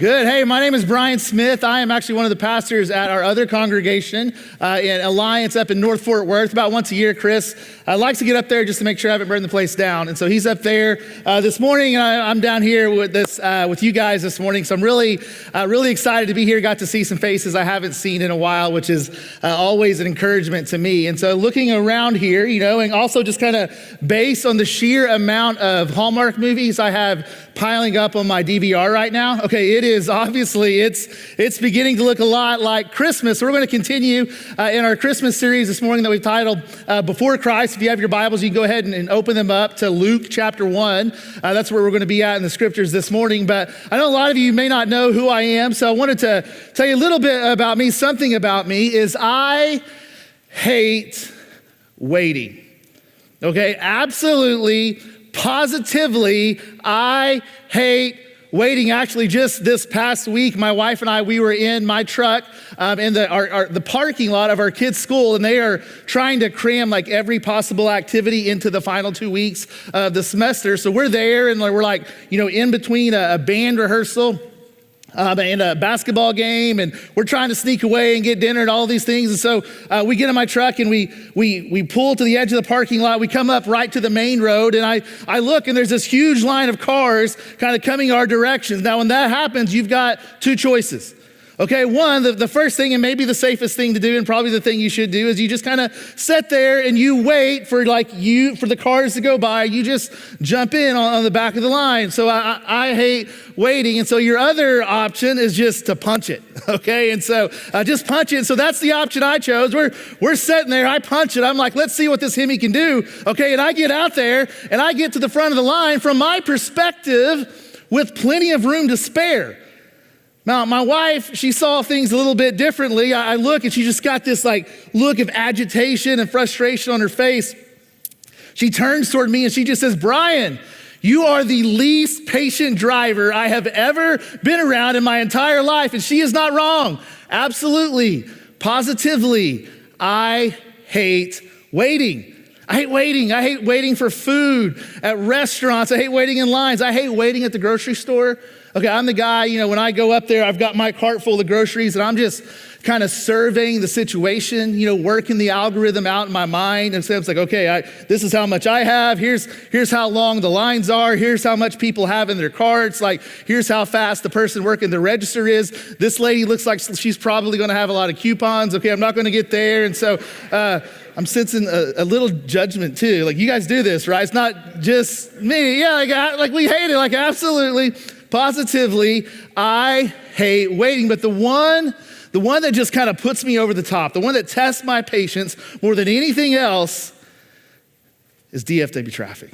Good. Hey, my name is Brian Smith. I am actually one of the pastors at our other congregation in Alliance up in North Fort Worth. About once a year, Chris likes to get up there just to make sure I haven't burned the place down. And so he's up there this morning, and I'm down here with you guys this morning. So I'm really excited to be here. Got to see some faces I haven't seen in a while, which is always an encouragement to me. And so looking around here, and also just kind of based on the sheer amount of Hallmark movies I have piling up on my DVR right now. Okay, it is obviously, it's beginning to look a lot like Christmas. So we're going to continue in our Christmas series this morning that we've titled Before Christ. If you have your Bibles, you can go ahead and open them up to Luke chapter 1. That's where we're going to be at in the scriptures this morning. But I know a lot of you may not know who I am, so I wanted to tell you a little bit about me. Something about me is I hate waiting. Okay, absolutely, positively, I hate waiting. Actually, just this past week, my wife and I, we were in my truck in the parking lot of our kids' school, and they are trying to cram like every possible activity into the final 2 weeks of the semester. So we're there, and we're like, in between a band rehearsal and a basketball game, and we're trying to sneak away and get dinner and all these things. And so we get in my truck and we pull to the edge of the parking lot. We come up right to the main road, and I look, and there's this huge line of cars kind of coming our directions. Now, when that happens, you've got two choices. Okay, one, the first thing, and maybe the safest thing to do, and probably the thing you should do, is you just kind of sit there and you wait for the cars to go by. You just jump in on the back of the line. So I hate waiting. And so your other option is just to punch it. Okay, and so just punch it. So that's the option I chose. We're sitting there. I punch it. I'm like, let's see what this Hemi can do. Okay, and I get out there and I get to the front of the line from my perspective with plenty of room to spare. Now, my wife, she saw things a little bit differently. I look, and she just got this look of agitation and frustration on her face. She turns toward me and she just says, "Brian, you are the least patient driver I have ever been around in my entire life." And she is not wrong. Absolutely, positively, I hate waiting. I hate waiting. I hate waiting for food at restaurants. I hate waiting in lines. I hate waiting at the grocery store. Okay, I'm the guy, when I go up there, I've got my cart full of groceries, and I'm just kind of surveying the situation, working the algorithm out in my mind. And so it's like, okay, this is how much I have. Here's how long the lines are. Here's how much people have in their carts. Here's how fast the person working the register is. This lady looks like she's probably going to have a lot of coupons. Okay, I'm not going to get there. And so I'm sensing a little judgment too. You guys do this, right? It's not just me. Yeah, we hate it. Absolutely. Positively, I hate waiting. But the one that just kind of puts me over the top, the one that tests my patience more than anything else, is DFW traffic.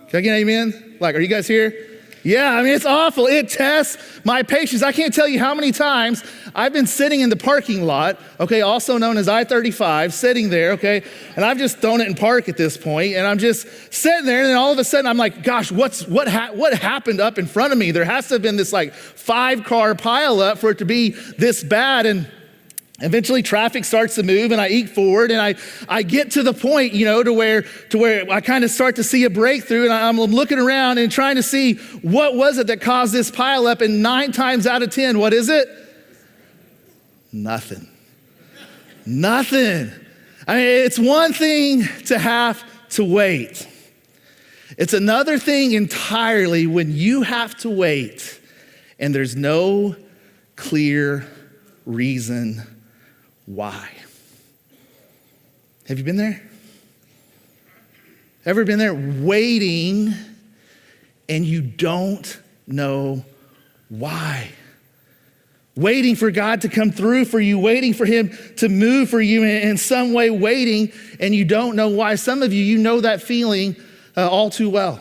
Can I get an amen? Are you guys here? Yeah, it's awful. It tests my patience. I can't tell you how many times I've been sitting in the parking lot, okay, also known as I-35, sitting there, okay, and I've just thrown it in park at this point, and I'm just sitting there, and then all of a sudden I'm like, gosh, what happened up in front of me? There has to have been this 5-car pileup for it to be this bad. And eventually traffic starts to move, and I eke forward, and I get to the point, to where I kind of start to see a breakthrough, and I'm looking around and trying to see what was it that caused this pileup, and 9 times out of 10, what is it? Nothing. It's one thing to have to wait. It's another thing entirely when you have to wait, and there's no clear reason why. Have you been there? Ever been there waiting and you don't know why? Waiting for God to come through for you, waiting for Him to move for you in some way, waiting, and you don't know why. Some of you know that feeling all too well.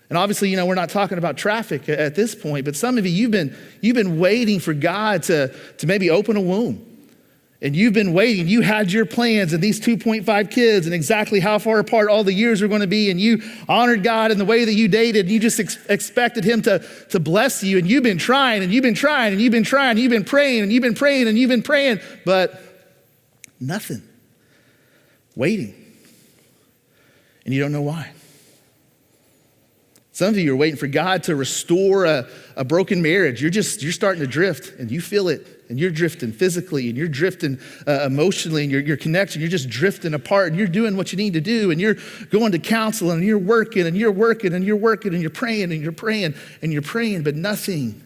And obviously, we're not talking about traffic at this point, but some of you've been waiting for God to maybe open a womb. And you've been waiting. You had your plans and these 2.5 kids and exactly how far apart all the years were going to be. And you honored God in the way that you dated. And you just expected Him to bless you. And you've been trying and you've been trying and you've been trying. And you've been praying and you've been praying and you've been praying. But nothing. Waiting. And you don't know why. Some of you are waiting for God to restore a broken marriage. You're starting to drift, and you feel it. And you're drifting physically, and you're drifting emotionally, and you're connecting. You're just drifting apart, and you're doing what you need to do, and you're going to counseling, and you're working, and you're working, and you're working, and you're praying, and you're praying, and you're praying, but nothing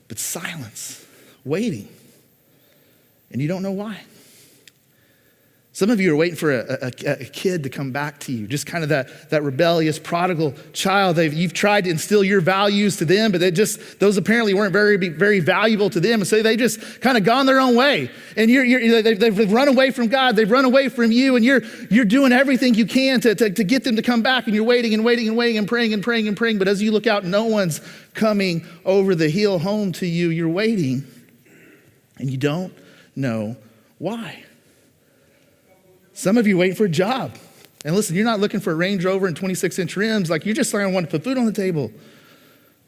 but silence, waiting. And you don't know why. Some of you are waiting for a kid to come back to you, just kind of that rebellious, prodigal child. You've tried to instill your values to them, but those apparently weren't very valuable to them. And so they just kind of gone their own way. And they've run away from God. They've run away from you, and you're doing everything you can to get them to come back. And you're waiting and waiting and waiting and praying and praying and praying. But as you look out, no one's coming over the hill home to you. You're waiting, and you don't know why. Some of you waiting for a job. And listen, you're not looking for a Range Rover and 26-inch rims. Like, you're just trying to want to put food on the table.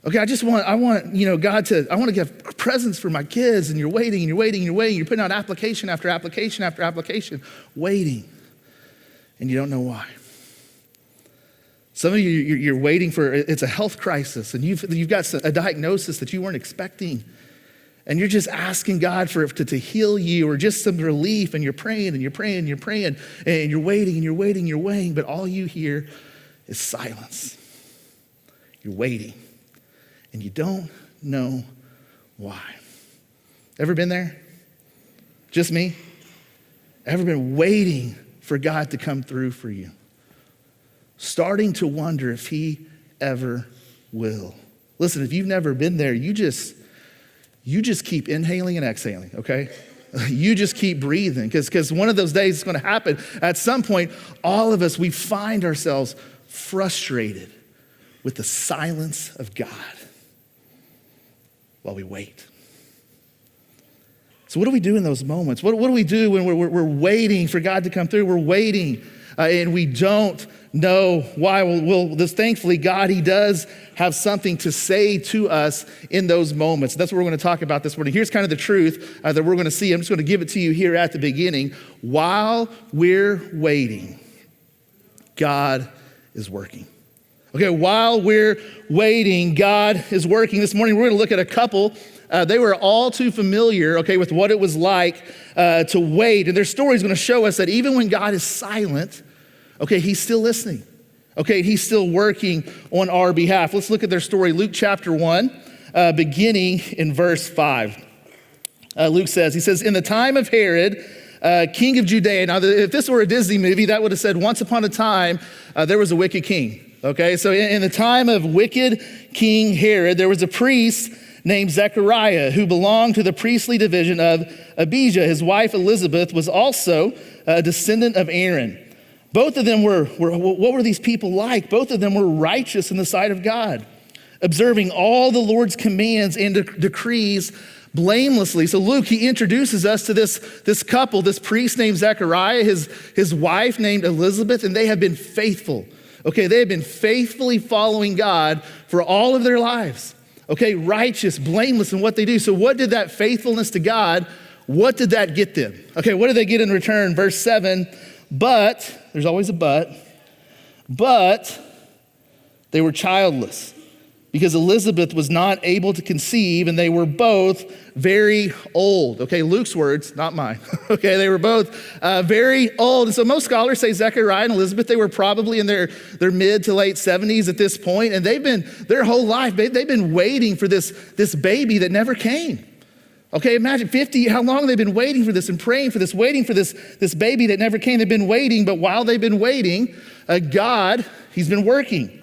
Okay, I want God to give presents for my kids, and you're waiting and you're waiting and you're waiting. You're putting out application after application after application, waiting, and you don't know why. Some of you, you're waiting for, it's a health crisis, and you've got a diagnosis that you weren't expecting. And you're just asking God to heal you, or just some relief, and you're praying and you're praying and you're praying, and you're waiting and you're waiting and you're waiting, but all you hear is silence. You're waiting, and you don't know why. Ever been there? Just me? Ever been waiting for God to come through for you? Starting to wonder if he ever will. Listen, if you've never been there, you just keep inhaling and exhaling, okay? You just keep breathing, because one of those days is going to happen. At some point, all of us, we find ourselves frustrated with the silence of God while we wait. So what do we do in those moments? What do we do when we're waiting for God to come through? We're waiting, and we don't know why. Thankfully, God, he does have something to say to us in those moments. That's what we're going to talk about this morning. Here's kind of the truth that we're going to see. I'm just going to give it to you here at the beginning. While we're waiting, God is working. Okay, while we're waiting, God is working. This morning, we're going to look at a couple. They were all too familiar, okay, with what it was like to wait. And their story is going to show us that even when God is silent, okay, he's still listening. Okay, he's still working on our behalf. Let's look at their story. Luke chapter 1, beginning in verse 5. Luke says, he says, in the time of Herod, king of Judea. Now, if this were a Disney movie, that would have said, once upon a time, there was a wicked king. Okay, so in the time of wicked King Herod, there was a priest named Zechariah who belonged to the priestly division of Abijah. His wife Elizabeth was also a descendant of Aaron. Both of them what were these people like? Both of them were righteous in the sight of God, observing all the Lord's commands and decrees blamelessly. So Luke, he introduces us to this couple, this priest named Zechariah, his wife named Elizabeth, and they have been faithful. Okay, they have been faithfully following God for all of their lives. Okay, righteous, blameless in what they do. So what did that faithfulness to God, what did that get them? Okay, what did they get in return? Verse 7, but, there's always a but they were childless because Elizabeth was not able to conceive, and they were both very old. Okay, Luke's words, not mine. Okay, they were both very old. And so most scholars say Zechariah and Elizabeth, they were probably in their mid to late 70s at this point, and they've been, their whole life, they've been waiting for this baby that never came. Okay, imagine how long they've been waiting for this and praying for this, waiting for this baby that never came. They've been waiting, but while they've been waiting, God, he's been working.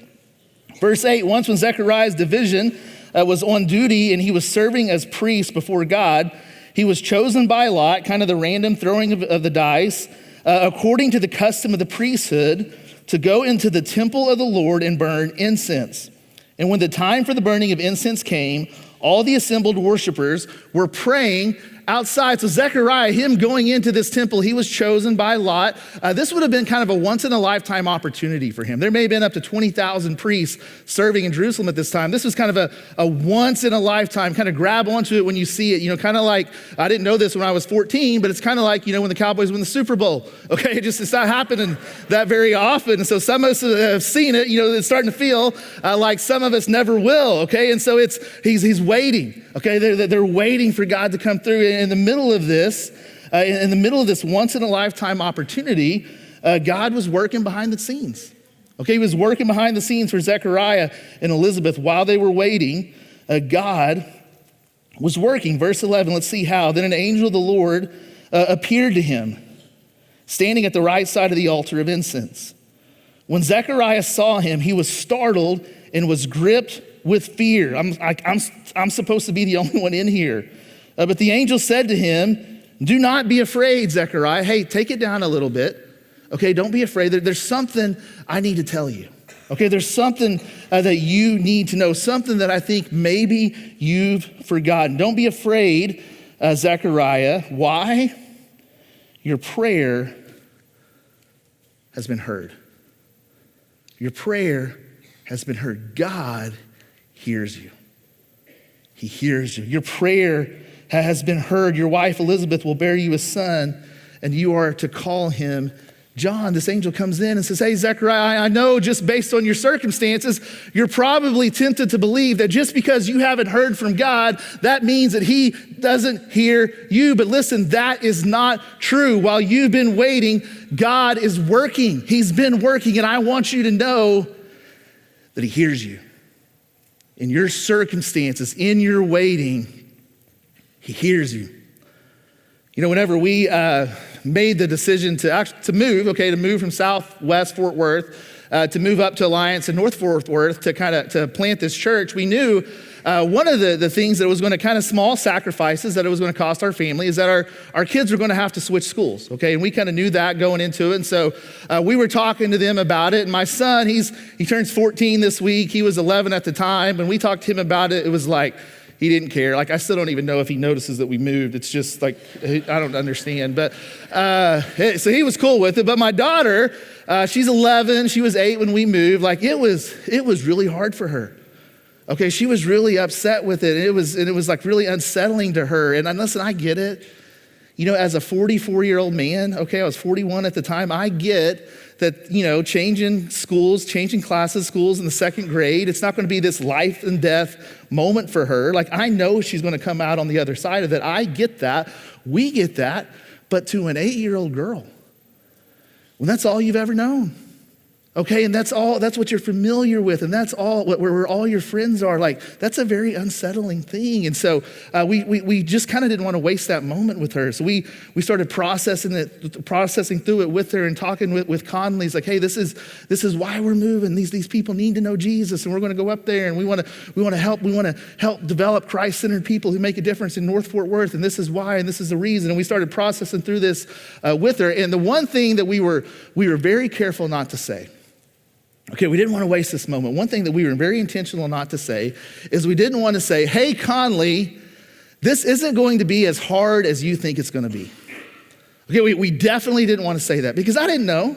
Verse 8, once when Zechariah's division was on duty and he was serving as priest before God, he was chosen by lot, kind of the random throwing of the dice, according to the custom of the priesthood, to go into the temple of the Lord and burn incense. And when the time for the burning of incense came, all the assembled worshipers were praying outside. So Zechariah, him going into this temple, he was chosen by Lot. This would have been kind of a once-in-a-lifetime opportunity for him. There may have been up to 20,000 priests serving in Jerusalem at this time. This was kind of a once-in-a-lifetime, kind of grab onto it when you see it. Kind of like, I didn't know this when I was 14, but it's kind of like, when the Cowboys win the Super Bowl. Okay, it's not happening that very often. And so some of us have seen it, it's starting to feel like some of us never will, okay? And so he's waiting, okay? They're waiting for God to come through. In the middle of this, once-in-a-lifetime opportunity, God was working behind the scenes. Okay, he was working behind the scenes for Zechariah and Elizabeth while they were waiting. God was working. Verse 11, let's see how. Then an angel of the Lord appeared to him, standing at the right side of the altar of incense. When Zechariah saw him, he was startled and was gripped with fear. I'm supposed to be the only one in here. But the angel said to him, do not be afraid, Zechariah. Hey, take it down a little bit. Okay, don't be afraid. There's something I need to tell you. Okay, there's something that you need to know, something that I think maybe you've forgotten. Don't be afraid, Zechariah. Why? Your prayer has been heard. Your prayer has been heard. God hears you. He hears you. Your prayer has been heard. Your wife Elizabeth will bear you a son, and you are to call him John. This angel comes in and says, hey, Zechariah, I know just based on your circumstances, you're probably tempted to believe that just because you haven't heard from God, that means that he doesn't hear you. But listen, that is not true. While you've been waiting, God is working. He's been working, and I want you to know that he hears you. In your circumstances, in your waiting, he hears you. Whenever we made the decision to move from Southwest Fort Worth to move up to Alliance in North Fort Worth to plant this church, we knew one of the things that was going to kind of small sacrifices that it was going to cost our family is that our kids were going to have to switch schools, okay? And we kind of knew that going into it. And so we were talking to them about it. And my son, he turns 14 this week. He was 11 at the time. When we talked to him about it, it was like, he didn't care. Like, I still don't even know if he notices that we moved. It's just like, I don't understand. But so he was cool with it. But my daughter, she's 11. She was 8 when we moved. Like, it was really hard for her. Okay, she was really upset with it. And it was like really unsettling to her. And listen, I get it. As a 44-year-old man, okay, I was 41 at the time. I get that, changing classes, schools in the second grade, it's not going to be this life and death moment for her. Like, I know she's going to come out on the other side of it. I get that. We get that. But to an 8-year-old girl, when that's all you've ever known, okay, and that's what you're familiar with, and that's all where all your friends are, like, that's a very unsettling thing. And so we just kind of didn't want to waste that moment with her. So we started processing through it with her and talking with Conley. It's like, hey, this is why we're moving. These people need to know Jesus, and we're going to go up there, and we want to help develop Christ-centered people who make a difference in North Fort Worth, and this is why, and this is the reason. And we started processing through this with her. And the one thing that we were very careful not to say. Okay, we didn't want to waste this moment. One thing that we were very intentional not to say is we didn't want to say, hey, Conley, this isn't going to be as hard as you think it's going to be. Okay, we definitely didn't want to say that because I didn't know.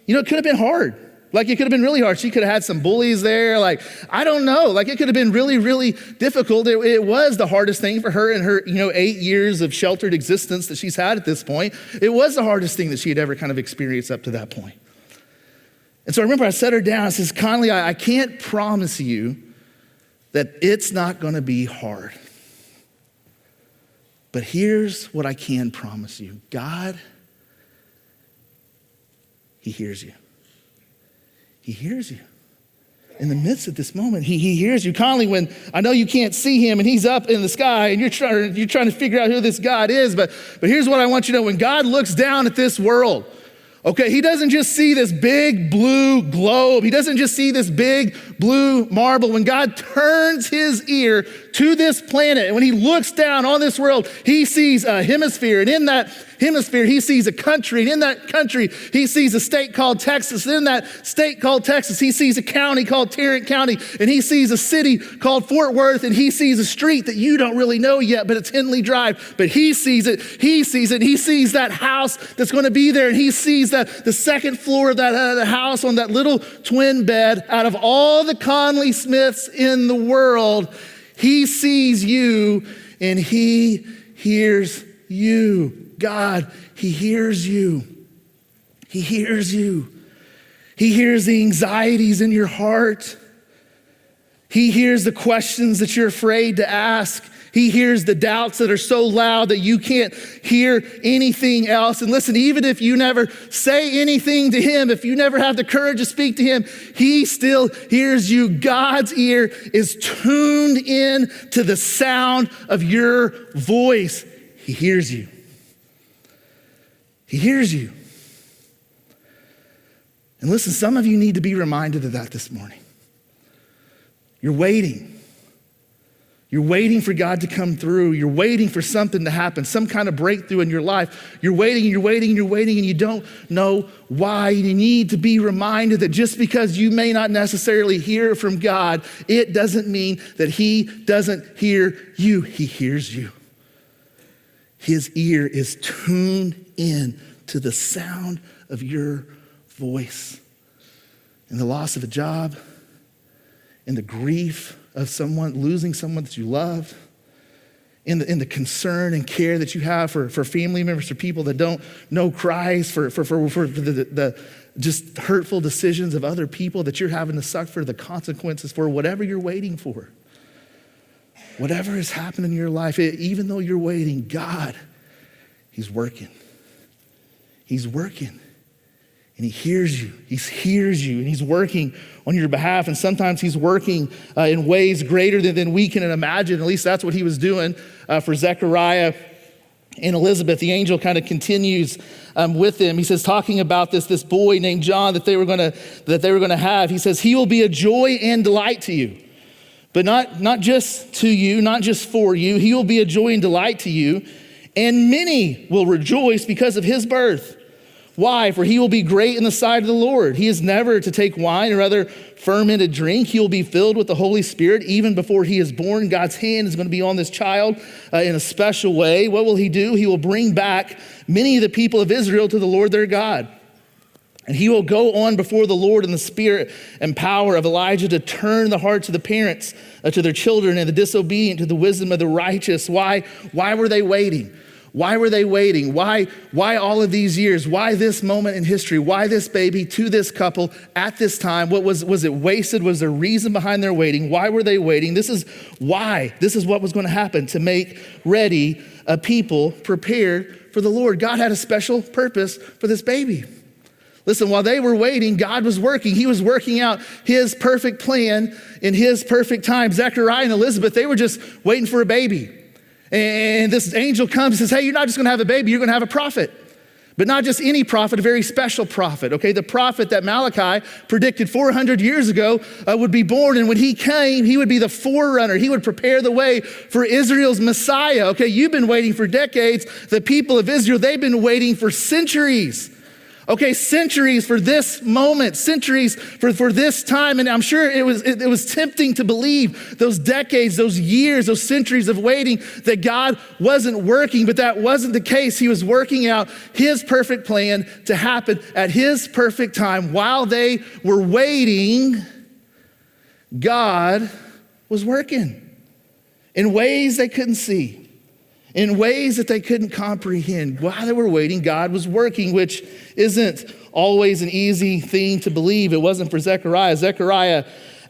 It could have been hard. Like, it could have been really hard. She could have had some bullies there. Like, I don't know. Like, it could have been really, really difficult. It was the hardest thing for her in her, 8 years of sheltered existence that she's had at this point. It was the hardest thing that she had ever kind of experienced up to that point. And so I remember I sat her down and says, Conley, I can't promise you that it's not going to be hard. But here's what I can promise you. God, he hears you. He hears you. In the midst of this moment, he hears you. Conley, when I know you can't see him and he's up in the sky and you're trying to figure out who this God is, but here's what I want you to know. When God looks down at this world, okay, he doesn't just see this big blue globe. He doesn't just see this big blue marble. When God turns his ear to this planet and when he looks down on this world, he sees a hemisphere. And in that hemisphere, he sees a country. And in that country, he sees a state called Texas. And in that state called Texas, he sees a county called Tarrant County. And he sees a city called Fort Worth. And he sees a street that you don't really know yet, but it's Henley Drive. But he sees it. He sees it. He sees that house that's going to be there. And he sees that the second floor of that the house on that little twin bed, out of all the Conley Smiths in the world, he sees you and he hears you. God, he hears you. He hears you. He hears the anxieties in your heart. He hears the questions that you're afraid to ask. He hears the doubts that are so loud that you can't hear anything else. And listen, even if you never say anything to him, if you never have the courage to speak to him, he still hears you. God's ear is tuned in to the sound of your voice. He hears you. He hears you. And listen, some of you need to be reminded of that this morning. You're waiting. You're waiting for God to come through. You're waiting for something to happen, some kind of breakthrough in your life. You're waiting, you're waiting, you're waiting, and you don't know why. You need to be reminded that just because you may not necessarily hear from God, it doesn't mean that he doesn't hear you. He hears you. His ear is tuned in to the sound of your voice. In the loss of a job, in the grief of someone, losing someone that you love, in the concern and care that you have for family members, for people that don't know Christ, for the just hurtful decisions of other people that you're having to suffer the consequences for, whatever you're waiting for. Whatever has happened in your life, even though you're waiting, God, he's working. He's working. And he hears you. He hears you, and he's working on your behalf. And sometimes he's working in ways greater than we can imagine. At least that's what he was doing for Zechariah and Elizabeth. The angel kind of continues with them. He says, talking about this boy named John that they were going to have. He says, he will be a joy and delight to you, but not just to you, not just for you. He will be a joy and delight to you, and many will rejoice because of his birth. Why? For he will be great in the sight of the Lord. He is never to take wine or other fermented drink. He will be filled with the Holy Spirit even before he is born. God's hand is going to be on this child in a special way. What will he do? He will bring back many of the people of Israel to the Lord their God. And he will go on before the Lord in the spirit and power of Elijah to turn the hearts of the parents to their children and the disobedient to the wisdom of the righteous. Why were they waiting? Why were they waiting? Why all of these years? Why this moment in history? Why this baby to this couple at this time? What was it wasted? Was there a reason behind their waiting? Why were they waiting? This is why. This is what was going to happen, to make ready a people prepared for the Lord. God had a special purpose for this baby. Listen, while they were waiting, God was working. He was working out his perfect plan in his perfect time. Zechariah and Elizabeth, they were just waiting for a baby. And this angel comes and says, hey, you're not just going to have a baby, you're going to have a prophet. But not just any prophet, a very special prophet, okay? The prophet that Malachi predicted 400 years ago would be born. And when he came, he would be the forerunner. He would prepare the way for Israel's Messiah, okay? You've been waiting for decades. The people of Israel, they've been waiting for centuries. Okay, centuries for this moment, centuries for this time. And I'm sure it was tempting to believe those decades, those years, those centuries of waiting that God wasn't working, but that wasn't the case. He was working out his perfect plan to happen at his perfect time. While they were waiting, God was working in ways they couldn't see. In ways that they couldn't comprehend. While they were waiting, God was working, which isn't always an easy thing to believe. It wasn't for Zechariah. Zechariah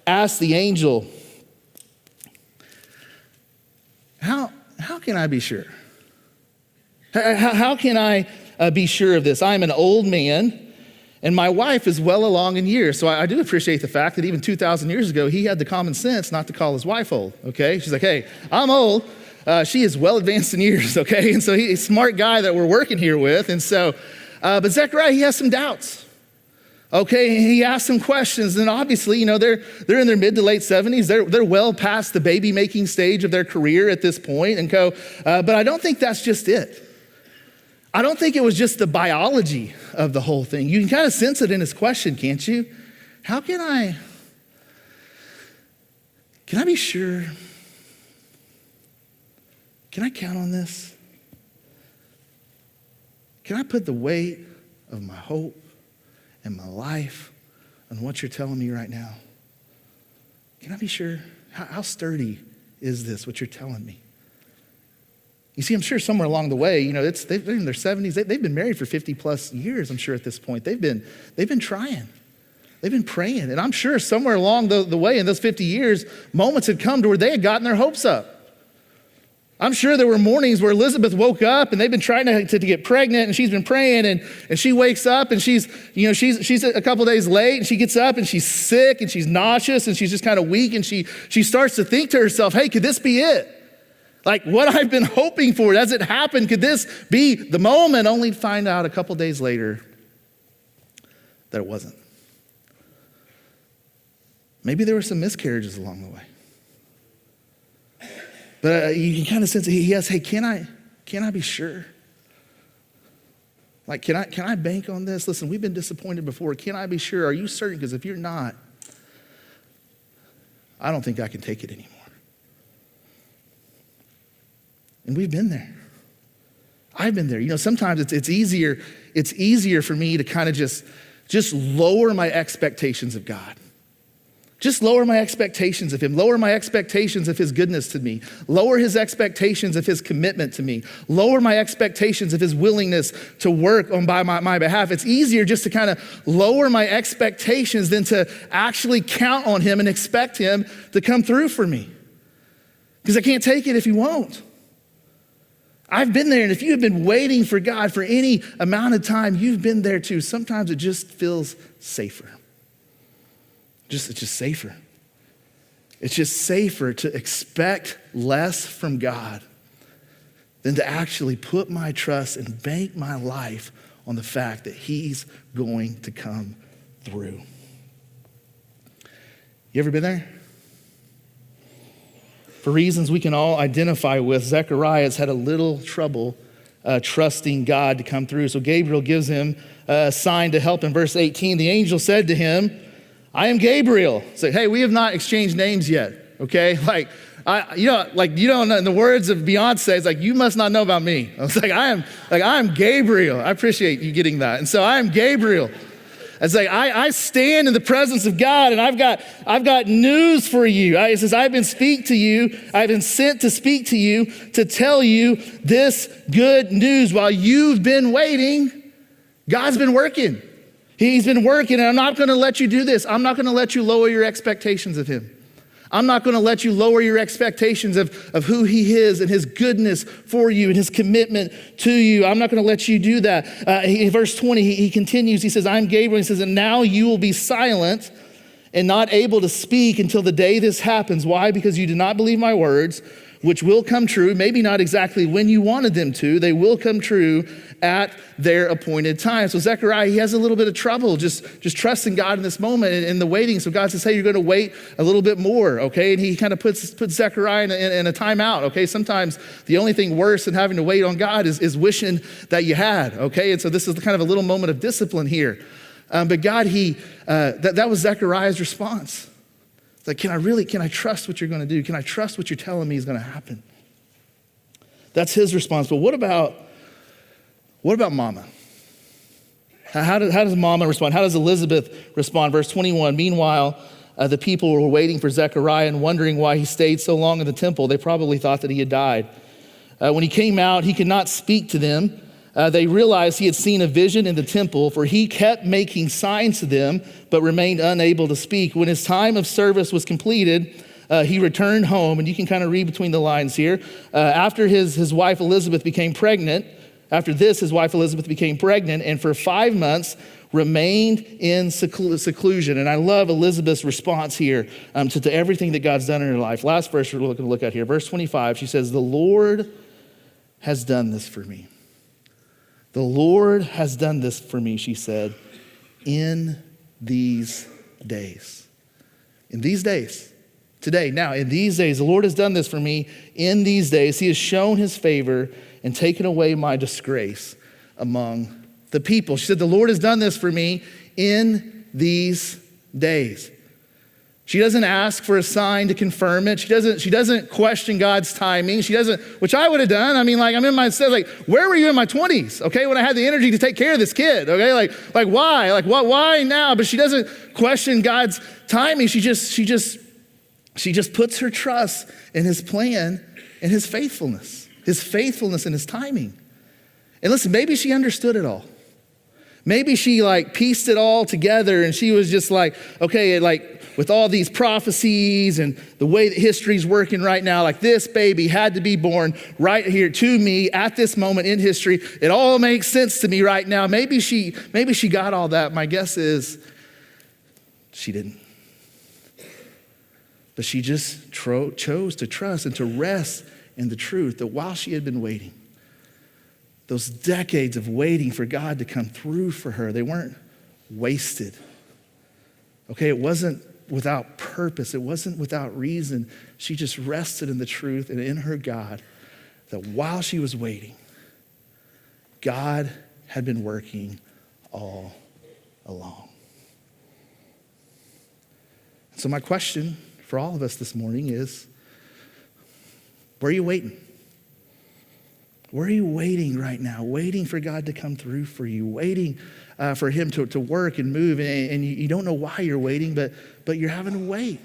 asked the angel, how can I be sure? How can I be sure of this? I'm an old man, and my wife is well along in years. So I do appreciate the fact that even 2,000 years ago, he had the common sense not to call his wife old, okay? She's like, hey, I'm old. She is well advanced in years, okay? And so he's a smart guy that we're working here with. And so, but Zechariah, he has some doubts, okay? And he asks some questions. And obviously, you know, they're in their mid to late 70s. They're well past the baby making stage of their career at this point. And but I don't think that's just it. I don't think it was just the biology of the whole thing. You can kind of sense it in his question, can't you? How can I be sure? Can I count on this? Can I put the weight of my hope and my life on what you're telling me right now? Can I be sure? How sturdy is this, what you're telling me? You see, I'm sure somewhere along the way, they're in their 70s. They've been married for 50 plus years, I'm sure at this point. They've been trying. They've been praying. And I'm sure somewhere along the way in those 50 years, moments had come to where they had gotten their hopes up. I'm sure there were mornings where Elizabeth woke up and they've been trying to get pregnant, and she's been praying, and she wakes up and she's a couple days late, and she gets up and she's sick and she's nauseous and she's just kind of weak, and she starts to think to herself, hey, could this be it? Like what I've been hoping for, does it happen? Could this be the moment? Only to find out a couple days later that it wasn't. Maybe there were some miscarriages along the way. But you can kind of sense he asks, hey, can I be sure? Like, can I bank on this? Listen, we've been disappointed before. Can I be sure? Are you certain? Because if you're not, I don't think I can take it anymore. And we've been there. I've been there. Sometimes it's easier for me to kind of just lower my expectations of God. Just lower my expectations of him, lower my expectations of his goodness to me, lower his expectations of his commitment to me, lower my expectations of his willingness to work on my behalf. It's easier just to kind of lower my expectations than to actually count on him and expect him to come through for me. Because I can't take it if he won't. I've been there, and if you have been waiting for God for any amount of time, you've been there too. Sometimes it just feels safer. It's just safer. It's just safer to expect less from God than to actually put my trust and bank my life on the fact that he's going to come through. You ever been there? For reasons we can all identify with, Zechariah has had a little trouble trusting God to come through. So Gabriel gives him a sign to help in verse 18. The angel said to him, I am Gabriel. It's like, hey, we have not exchanged names yet, okay? In the words of Beyonce, it's like, you must not know about me. I was like, I am Gabriel. I appreciate you getting that. And so I am Gabriel. It's like, I stand in the presence of God, and I've got news for you. It says, I've been sent to speak to you, to tell you this good news. While you've been waiting, God's been working. He's been working, and I'm not going to let you do this. I'm not going to let you lower your expectations of him. I'm not going to let you lower your expectations of who he is and his goodness for you and his commitment to you. I'm not going to let you do that. In verse 20, he continues. He says, I'm Gabriel. He says, and now you will be silent and not able to speak until the day this happens. Why? Because you do not believe my words, which will come true, maybe not exactly when you wanted them to. They will come true at their appointed time. So Zechariah, he has a little bit of trouble just trusting God in this moment and in the waiting. So God says, hey, you're going to wait a little bit more, okay? And he kind of puts Zechariah in a timeout, okay? Sometimes the only thing worse than having to wait on God is wishing that you had, okay? And so this is kind of a little moment of discipline here. But God, that was Zechariah's response. It's like, can I trust what you're going to do? Can I trust what you're telling me is going to happen? That's his response. But what about mama? How does mama respond? How does Elizabeth respond? Verse 21, meanwhile, the people were waiting for Zechariah and wondering why he stayed so long in the temple. They probably thought that he had died. When he came out, he could not speak to them. They realized he had seen a vision in the temple, for he kept making signs to them, but remained unable to speak. When his time of service was completed, he returned home, and you can kind of read between the lines here. After his wife Elizabeth became pregnant, and for 5 months remained in seclusion. And I love Elizabeth's response here to everything that God's done in her life. Last verse we're going to look at here, verse 25, she says, the Lord has done this for me. The Lord has done this for me, she said, in these days. In these days. Today, now, in these days, the Lord has done this for me in these days. He has shown his favor and taken away my disgrace. among the people. She said, the Lord has done this for me in these days. She doesn't ask for a sign to confirm it. She doesn't question God's timing. She doesn't, which I would have done. I mean, like, I'm in my, like, where were you in my 20s? Okay, when I had the energy to take care of this kid. Okay, like why? Like, what? Why now? But she doesn't question God's timing. She just puts her trust in His plan and His faithfulness and His timing. And listen, maybe she understood it all. Maybe she like pieced it all together and she was just like, okay, like with all these prophecies and the way that history's working right now, like this baby had to be born right here to me at this moment in history. It all makes sense to me right now. Maybe she got all that. My guess is she didn't. But she just chose to trust and to rest in the truth that while she had been waiting, those decades of waiting for God to come through for her, they weren't wasted. Okay, it wasn't without purpose. It wasn't without reason. She just rested in the truth and in her God that while she was waiting, God had been working all along. So my question for all of us this morning is, where are you waiting? Where are you waiting right now? Waiting for God to come through for you, waiting for Him to work and move, and you don't know why you're waiting, but you're having to wait.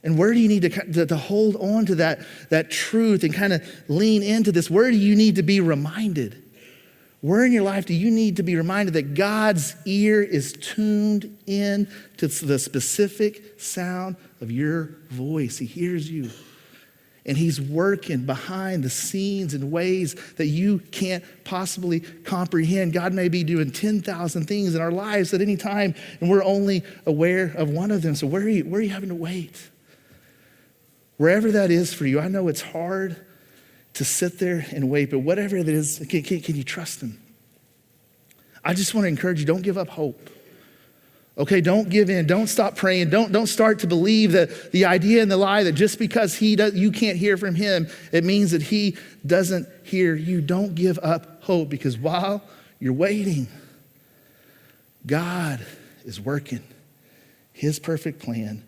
And where do you need to hold on to that truth and kind of lean into this? Where do you need to be reminded? Where in your life do you need to be reminded that God's ear is tuned in to the specific sound of your voice? He hears you. And He's working behind the scenes in ways that you can't possibly comprehend. God may be doing 10,000 things in our lives at any time, and we're only aware of one of them. So where are you having to wait? Wherever that is for you, I know it's hard to sit there and wait, but whatever it is, can you trust Him? I just want to encourage you, don't give up hope. Okay, don't give in. Don't stop praying. Don't start to believe that the idea and the lie that just because you can't hear from Him, it means that He doesn't hear you. Don't give up hope, because while you're waiting, God is working His perfect plan